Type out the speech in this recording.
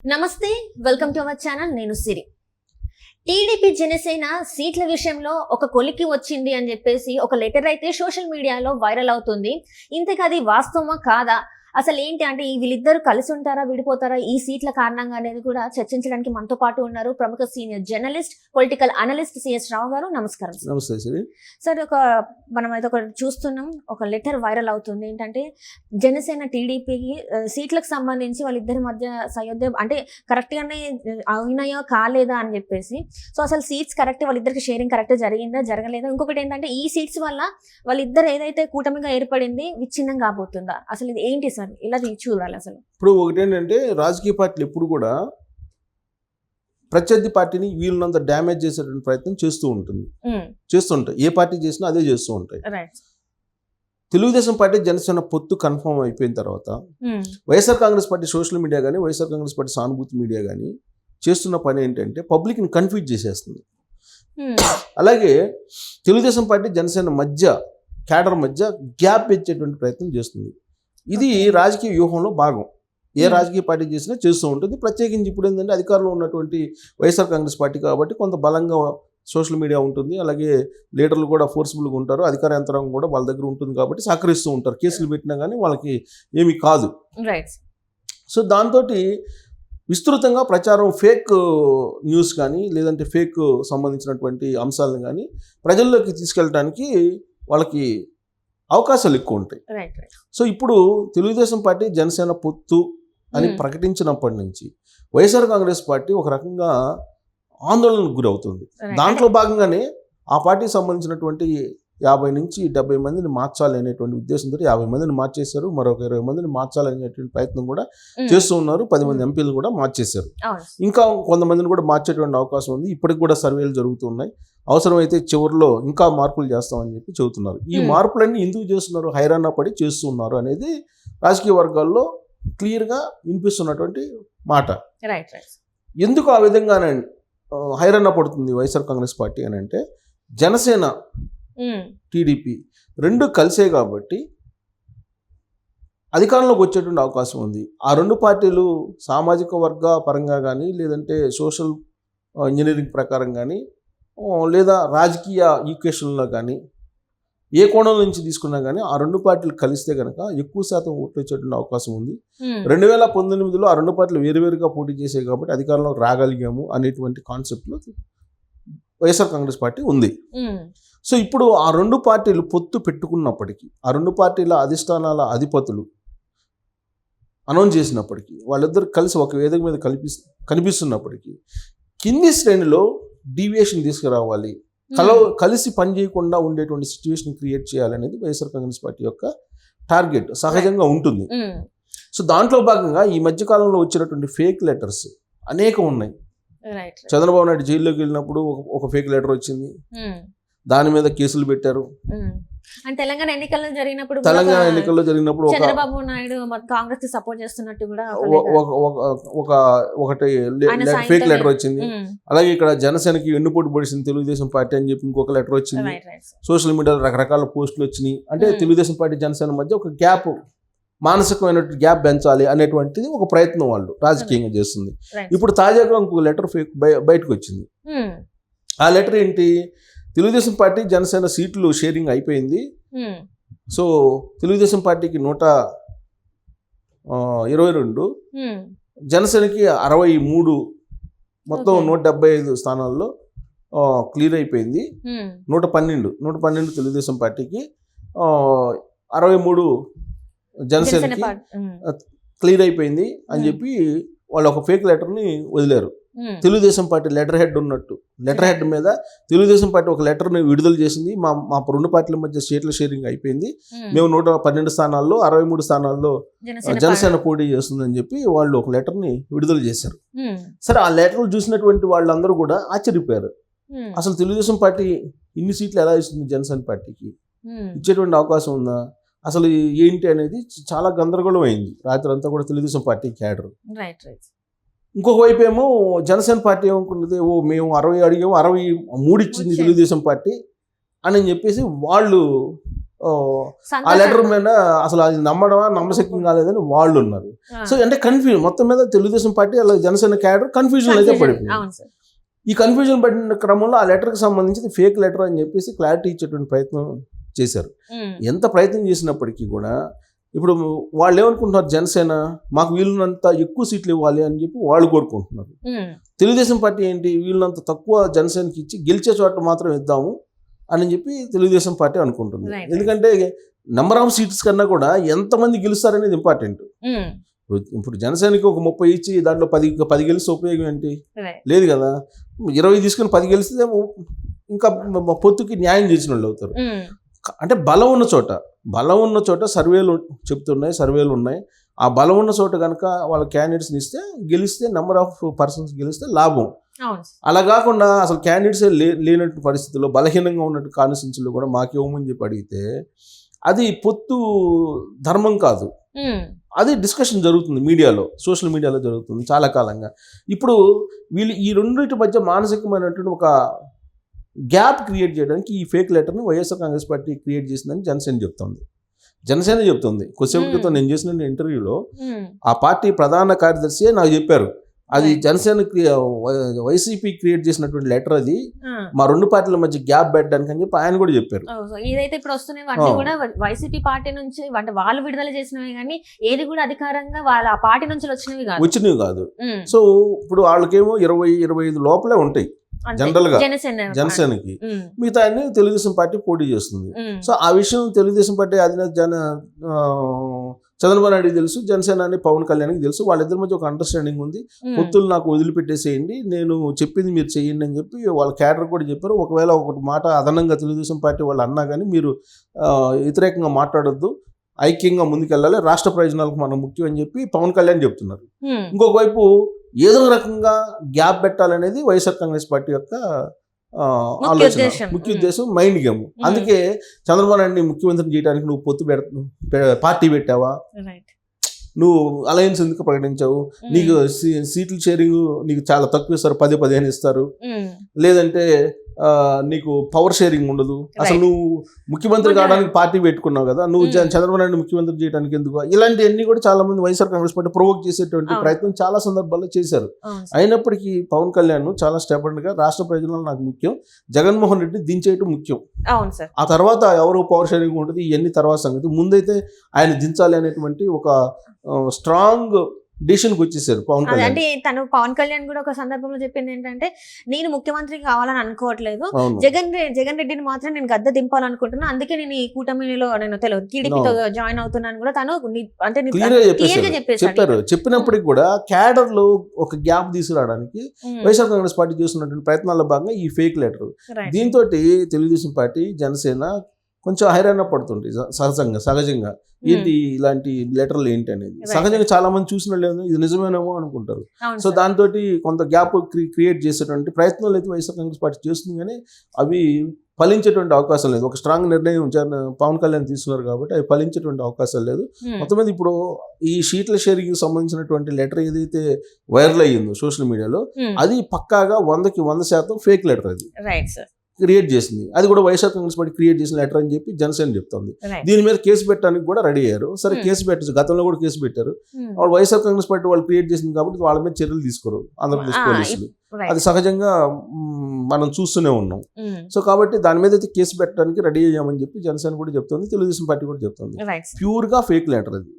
నమస్తే, welcome to our channel. నేను సిరి. TDP Janasena సీట్ల విషయంలో ఒక కొలికి వచ్చింది అని చెప్పేసి ఒక లెటర్ అయితే సోషల్ మీడియాలో వైరల్ అవుతుంది. ఇంతకు అది వాస్తవమా కాదా, అసలు ఏంటి అంటే వీళ్ళిద్దరు కలిసి ఉంటారా, విడిపోతారా ఈ సీట్ల కారణంగా అనేది కూడా చర్చించడానికి మనతో పాటు ఉన్నారు ప్రముఖ senior journalist, political analyst C S Rao గారు. నమస్కారం. నమస్తే సార్. మనమైతే ఒక చూస్తున్నాం, ఒక లెటర్ వైరల్ అవుతుంది. ఏంటంటే జనసేన టీడీపీకి సీట్లకు సంబంధించి వాళ్ళిద్దరి మధ్య సయోధ్య అంటే కరెక్ట్ గానే అయినాయో కాలేదా అని చెప్పేసి. సో అసలు సీట్స్ కరెక్ట్, వాళ్ళిద్దరికి షేరింగ్ కరెక్ట్ జరిగిందా జరగలేదా? ఇంకొకటి ఏంటంటే ఈ సీట్స్ వల్ల వాళ్ళిద్దరు ఏదైతే కూటమిగా ఏర్పడింది విచ్ఛిన్నం కాబోతుందా? అసలు ఇది ఏంటి సార్, ఇలా చూడాలి అసలు? ఇప్పుడు ఒకటేంటంటే రాజకీయ పార్టీలు ఎప్పుడు కూడా ప్రత్యర్థి పార్టీని వీళ్ళనంత డ్యామేజ్ చేసేటువంటి ప్రయత్నం చేస్తుంటాయి. ఏ పార్టీ చేసినా అదే చేస్తూ ఉంటాయి. తెలుగుదేశం పార్టీ జనసేన పొత్తు కన్ఫర్మ్ అయిపోయిన తర్వాత YSR Congress party social media కానీ, వైఎస్ఆర్ కాంగ్రెస్ పార్టీ సానుభూతి మీడియా కానీ చేస్తున్న పని ఏంటంటే పబ్లిక్ని కన్ఫ్యూజ్ చేసేస్తుంది. అలాగే తెలుగుదేశం పార్టీ జనసేన మధ్య క్యాడర్ మధ్య గ్యాప్ పెంచేటువంటి ప్రయత్నం చేస్తుంది. ఇది రాజకీయ వ్యూహంలో భాగం. ఏ రాజకీయ పార్టీ చేసినా చేస్తూ ఉంటుంది. ప్రత్యేకించి ఇప్పుడు ఏంటంటే అధికారంలో ఉన్నటువంటి వైఎస్ఆర్ కాంగ్రెస్ పార్టీ కాబట్టి కొంత బలంగా సోషల్ మీడియా ఉంటుంది. అలాగే లీడర్లు కూడా ఫోర్స్ఫుల్గా ఉంటారు. అధికార యంత్రాంగం కూడా వాళ్ళ దగ్గర ఉంటుంది కాబట్టి సహకరిస్తూ ఉంటారు. కేసులు పెట్టినా కానీ వాళ్ళకి ఏమీ కాదు. సో దాంతో విస్తృతంగా ప్రచారం, ఫేక్ న్యూస్ కానీ లేదంటే ఫేక్ సంబంధించినటువంటి అంశాలను కానీ ప్రజల్లోకి తీసుకెళ్ళడానికి వాళ్ళకి అవకాశాలు ఎక్కువ ఉంటాయి. సో ఇప్పుడు తెలుగుదేశం పార్టీ జనసేన పొత్తు అని ప్రకటించినప్పటి నుంచి వైఎస్ఆర్ కాంగ్రెస్ పార్టీ ఒక రకంగా ఆందోళనకు గురవుతుంది. దాంట్లో భాగంగానే ఆ పార్టీకి సంబంధించినటువంటి 50 నుంచి 70 మందిని మార్చాలి అనేటువంటి ఉద్దేశంతో 50 మందిని మార్చేశారు. మరొక 20 మందిని మార్చాలనేటువంటి ప్రయత్నం కూడా చేస్తూ ఉన్నారు. 10 మంది ఎంపీలు కూడా మార్చేశారు. ఇంకా కొంతమందిని కూడా మార్చేటువంటి అవకాశం ఉంది. ఇప్పటికి కూడా సర్వేలు జరుగుతున్నాయి. అవసరమైతే చివరిలో ఇంకా మార్పులు చేస్తామని చెప్పి చెబుతున్నారు. ఈ మార్పులన్నీ ఎందుకు చేస్తున్నారు, హైరాణ పడి చేస్తున్నారు అనేది రాజకీయ వర్గాల్లో క్లియర్గా వినిపిస్తున్నటువంటి మాట. ఎందుకు ఆ విధంగానే హైరాణ పడుతుంది వైఎస్ఆర్ కాంగ్రెస్ పార్టీ అని అంటే, జనసేన టీడీపీ రెండు కలిసే కాబట్టి అధికారంలోకి వచ్చేటువంటి అవకాశం ఉంది. ఆ రెండు పార్టీలు సామాజిక వర్గ పరంగా కానీ లేదంటే సోషల్ ఇంజనీరింగ్ ప్రకారం కానీ లేదా రాజకీయ ఈక్వేషన్లో కానీ ఏ కోణం నుంచి తీసుకున్నా కానీ ఆ రెండు పార్టీలు కలిస్తే కనుక ఎక్కువ శాతం ఓట్లు వచ్చేటువంటి అవకాశం ఉంది. 2019లో ఆ రెండు పార్టీలు వేరువేరుగా పోటీ చేసాయి కాబట్టి అధికారంలోకి రాగలిగాము అనేటువంటి కాన్సెప్ట్లో వైఎస్ఆర్ కాంగ్రెస్ పార్టీ ఉంది. సో ఇప్పుడు ఆ రెండు పార్టీలు పొత్తు పెట్టుకున్నప్పటికీ, ఆ రెండు పార్టీల అధిష్టానాల అధిపతులు అనౌన్స్ చేసినప్పటికీ, వాళ్ళిద్దరు కలిసి ఒక వేదిక మీద కనిపిస్తున్నప్పటికీ కింది శ్రేణిలో డీవియేషన్ తీసుకురావాలి, కలిసి పనిచేయకుండా ఉండేటువంటి సిచ్యువేషన్ క్రియేట్ చేయాలనేది వైఎస్ఆర్ కాంగ్రెస్ పార్టీ యొక్క టార్గెట్ సహజంగా ఉంటుంది. సో దాంట్లో భాగంగా ఈ మధ్యకాలంలో వచ్చినటువంటి ఫేక్ లెటర్స్ అనేకం ఉన్నాయి. చంద్రబాబు నాయుడు జైల్లోకి వెళ్ళినప్పుడు ఒక ఫేక్ లెటర్ వచ్చింది, దాని మీద కేసులు పెట్టారు. తెలంగాణ ఎన్నికల్లో జరిగినప్పుడు చంద్రబాబు నాయుడు కాంగ్రెస్ కి సపోర్ట్ చేస్తున్నట్టు కూడా ఒకటి ఫేక్ లెటర్ వచ్చింది. అలాగే ఇక్కడ జనసేనకి వెన్నుపోటు పొడిచింది తెలుగుదేశం పార్టీ అని చెప్పి ఇంకొక లెటర్ వచ్చింది. సోషల్ మీడియాలో రకరకాల పోస్టులు వచ్చినాయి. అంటే తెలుగుదేశం పార్టీ జనసేన మధ్య ఒక గ్యాప్, మానసికమైన గ్యాప్ పెంచాలి అనేటువంటిది ఒక ప్రయత్నం వాళ్ళు రాజకీయంగా చేస్తుంది. ఇప్పుడు తాజాగా ఇంకొక లెటర్ ఫేక్ బయటకు వచ్చింది. ఆ లెటర్ ఏంటి, తెలుగుదేశం పార్టీ జనసేన సీట్లు షేరింగ్ అయిపోయింది. సో తెలుగుదేశం పార్టీకి 122, జనసేనకి 63, మొత్తం 175 స్థానాల్లో క్లియర్ అయిపోయింది. 112 తెలుగుదేశం పార్టీకి, 63 జనసేనకి క్లియర్ అయిపోయింది అని చెప్పి వాళ్ళు ఒక ఫేక్ లెటర్ని వదిలారు. తెలుగుదేశం పార్టీ లెటర్ హెడ్ ఉన్నట్టు, లెటర్ హెడ్ మీద తెలుగుదేశం పార్టీ ఒక లెటర్ని విడుదల చేసింది. మా రెండు పార్టీల మధ్య సీట్ల షేరింగ్ అయిపోయింది, మేము 112 స్థానాల్లో 63 స్థానాల్లో జనసేన పోటీ చేస్తుందని చెప్పి వాళ్ళు ఒక లెటర్ని విడుదల చేశారు. సరే, ఆ లెటర్లు చూసినటువంటి వాళ్ళందరూ కూడా ఆశ్చర్యపోయారు. అసలు తెలుగుదేశం పార్టీ ఇన్ని సీట్లు ఎలా ఇస్తుంది జనసేన పార్టీకి, ఇచ్చేటువంటి అవకాశం ఉందా, అసలు ఏంటి అనేది చాలా గందరగోళం అయింది రాత్రి అంతా కూడా తెలుగుదేశం పార్టీ క్యాడర్. ఇంకొక వైపు ఏమో జనసేన పార్టీ ఏమనుకున్నది, మేము 60 అడిగాము, 63 ఇచ్చింది తెలుగుదేశం పార్టీ అని చెప్పేసి వాళ్ళు ఆ లెటర్ మీద అసలు అది నమ్మశక్యం కాలేదని వాళ్ళు ఉన్నారు. సో అంటే కన్ఫ్యూజన్ మొత్తం మీద తెలుగుదేశం పార్టీ అలా జనసేన క్యాడర్ కన్ఫ్యూజన్ అయితే పడిపోయింది. ఈ కన్ఫ్యూజన్ పడిన క్రమంలో ఆ లెటర్కి సంబంధించి ఫేక్ లెటర్ అని చెప్పేసి క్లారిటీ ఇచ్చేటువంటి ప్రయత్నం చేశారు. ఎంత ప్రయత్నం చేసినప్పటికీ కూడా ఇప్పుడు వాళ్ళు ఏమనుకుంటున్నారు, జనసేన మాకు వీళ్ళనంత ఎక్కువ సీట్లు ఇవ్వాలి అని చెప్పి వాళ్ళు కోరుకుంటున్నారు. తెలుగుదేశం పార్టీ ఏంటి, వీళ్ళనంత తక్కువ జనసేనకి ఇచ్చి గెలిచే చోట మాత్రం ఇద్దాము అని చెప్పి తెలుగుదేశం పార్టీ అనుకుంటుంది. ఎందుకంటే నెంబర్ ఆఫ్ సీట్స్ కన్నా కూడా ఎంతమంది గెలుస్తారనేది ఇంపార్టెంట్. ఇప్పుడు జనసేనకి ఒక 30 ఇచ్చి దాంట్లో 10 గెలిస్తే ఉపయోగం ఏంటి, లేదు కదా. 20 తీసుకుని 10 గెలిస్తే ఇంకా పొత్తుకి న్యాయం చేసిన వాళ్ళు అవుతారు. అంటే బలం ఉన్న చోట సర్వేలు చెప్తున్నాయి, సర్వేలు ఉన్నాయి. ఆ బలం ఉన్న చోట కనుక వాళ్ళ క్యాండిడేట్స్ని ఇస్తే గెలిస్తే నెంబర్ ఆఫ్ పర్సన్స్ గెలిస్తే లాభం. అలా కాకుండా అసలు క్యాండిడేట్సే లేనట్టు పరిస్థితుల్లో బలహీనంగా ఉన్నట్టు కాన్స్టిట్యున్సీలో కూడా మాకేమని చెప్పి అడిగితే అది పొత్తు ధర్మం కాదు. అది డిస్కషన్ జరుగుతుంది మీడియాలో, సోషల్ మీడియాలో జరుగుతుంది చాలా కాలంగా. ఇప్పుడు వీళ్ళు ఈ రెండింటి మధ్య మానసికమైనటువంటి ఒక గ్యాప్ క్రియేట్ చేయడానికి ఈ ఫేక్ లెటర్ని వైఎస్ఆర్ కాంగ్రెస్ పార్టీ క్రియేట్ చేసిందని జనసేన చెప్తుంది. కొద్దిసేపు క్రితం నేను చేసిన ఇంటర్వ్యూలో ఆ పార్టీ ప్రధాన కార్యదర్శి నాకు చెప్పారు, అది జనసేన వైసీపీ క్రియేట్ చేసినటువంటి లెటర్, అది మా రెండు పార్టీల మధ్య గ్యాప్ పెట్టడానికి అని చెప్పి ఆయన కూడా చెప్పారు. ఏదైతే ఇప్పుడు వస్తున్నాయి కూడా వైసీపీ పార్టీ నుంచి అంటే వాళ్ళు విడుదల చేసినవి కానీ ఏది కూడా అధికారంగా వాళ్ళ ఆ పార్టీ నుంచి వచ్చినవి కాదు. సో ఇప్పుడు వాళ్ళకేమో 20-25 లోపలే ఉంటాయి జనరల్ గా జనసేనకి, మిగతా అన్ని తెలుగుదేశం పార్టీ పోటీ చేస్తుంది. సో ఆ విషయం తెలుగుదేశం పార్టీ అధినేత చంద్రబాబు నాయుడు తెలుసు, జనసేన అని పవన్ కళ్యాణ్కి తెలుసు. వాళ్ళిద్దరి మధ్య ఒక అండర్స్టాండింగ్ ఉంది. పొత్తులు నాకు వదిలిపెట్టేసేయండి, నేను చెప్పింది మీరు చెయ్యండి అని చెప్పి వాళ్ళ క్యాడర్ కూడా చెప్పారు. ఒకవేళ ఒకటి మాట అదనంగా తెలుగుదేశం పార్టీ వాళ్ళు అన్నా కానీ మీరు వ్యతిరేకంగా మాట్లాడొద్దు, ఐక్యంగా ముందుకెళ్ళాలి, రాష్ట్ర ప్రయోజనాలకు మనం ముఖ్యం అని చెప్పి పవన్ కళ్యాణ్ చెప్తున్నారు. ఇంకొక వైపు ఏదో రకంగా గ్యాప్ పెట్టాలనేది వైఎస్ఆర్ కాంగ్రెస్ పార్టీ యొక్క ఆలోచన, ముఖ్య ఉద్దేశం, మైండ్ గేమ్. అందుకే చంద్రబాబు నాయుడిని ముఖ్యమంత్రిని చేయడానికి నువ్వు పార్టీ పెట్టావా, నువ్వు అలయన్స్ ఎందుకు ప్రకటించావు, నీకు సీట్ల షేరింగ్ నీకు చాలా తక్కువ ఇస్తారు, 10-15 ఇస్తారు, లేదంటే నీకు పవర్ షేరింగ్ ఉండదు, అసలు నువ్వు ముఖ్యమంత్రి కావడానికి పార్టీ పెట్టుకున్నావు కదా, నువ్వు చంద్రబాబు నాయుడు ముఖ్యమంత్రి చేయడానికి ఎందుకు, ఇలాంటివన్నీ కూడా చాలా మంది వైఎస్ఆర్ కాంగ్రెస్ పార్టీ ప్రొవోక్ చేసేటువంటి ప్రయత్నం చాలా సందర్భాల్లో చేశారు. అయినప్పటికీ పవన్ కళ్యాణ్ చాలా స్టెబర్న్ గా రాష్ట్ర ప్రయోజనాలు నాకు ముఖ్యం, జగన్మోహన్ రెడ్డి దించేయటం ముఖ్యం, ఆ తర్వాత ఎవరు పవర్ షేరింగ్ ఉంటుంది ఇవన్నీ తర్వాత సంగతి, ముందైతే ఆయన దించాలి అనేటువంటి ఒక స్ట్రాంగ్ డిసిషన్కి వచ్చేసారు పవన్ కళ్యాణ్. అంటే పవన్ కళ్యాణ్ కూడా ఒక సందర్భంలో చెప్పింది ఏంటంటే, నేను ముఖ్యమంత్రి కావాలని అనుకోవట్లేదు, జగన్ రెడ్డిని మాత్రం నేను గద్దె దింపాలనుకుంటున్నా, అందుకే నేను ఈ కూటమిలో నేను టీడీపీతో జాయిన్ అవుతున్నాను కూడా తను అంటే చెప్పారు. చెప్పినప్పటికీ కూడా క్యాడర్ లో ఒక గ్యాప్ తీసుకురావడానికి వైఎస్ఆర్ కాంగ్రెస్ పార్టీ చేస్తున్నటువంటి ప్రయత్నాల్లో భాగంగా ఈ ఫేక్ లెటర్, దీంతో తెలుగుదేశం పార్టీ జనసేన కొంచెం హైరాణ పడుతుంది సహజంగా. ఏంటి ఇలాంటి లెటర్లు ఏంటి అనేది సహజంగా చాలా మంది చూసిన లేదు, ఇది నిజమేనేమో అనుకుంటారు. సో దాంతో కొంత గ్యాప్ క్రియేట్ చేసేటువంటి ప్రయత్నాలు అయితే వైఎస్ఆర్ కాంగ్రెస్ పార్టీ చేస్తుంది, కానీ అవి ఫలించేటువంటి అవకాశం లేదు. ఒక స్ట్రాంగ్ నిర్ణయం పవన్ కళ్యాణ్ తీసుకున్నారు కాబట్టి అవి ఫలించేటువంటి అవకాశం లేదు. మొత్తం మీద ఇప్పుడు ఈ షీట్ల షేరింగ్ సంబంధించినటువంటి లెటర్ ఏదైతే వైరల్ అయ్యిందో సోషల్ మీడియాలో, అది పక్కాగా 100% ఫేక్ లెటర్ అది క్రియేట్ చేసింది. అది కూడా వైఎస్ఆర్ కాంగ్రెస్ పార్టీ క్రియేట్ చేసిన లెటర్ అని చెప్పి జనసేన చెప్తుంది. దీని మీద కేసు పెట్టడానికి కూడా రెడీ అయ్యారు. సరే కేసు పెట్టచ్చు, గతంలో కూడా కేసు పెట్టారు. వాళ్ళు వైఎస్ఆర్ కాంగ్రెస్ పార్టీ వాళ్ళు క్రియేట్ చేసింది కాబట్టి వాళ్ళ మీద చర్యలు తీసుకోరు ఆంధ్రప్రదేశ్ పోలీసులు, అది సహజంగా మనం చూస్తూనే ఉన్నాం. సో కాబట్టి దాని మీద అయితే కేసు పెట్టడానికి రెడీ అయ్యామని చెప్పి జనసేన కూడా చెప్తుంది, తెలుగుదేశం పార్టీ కూడా చెప్తుంది. ప్యూర్ గా ఫేక్ లెటర్ అది.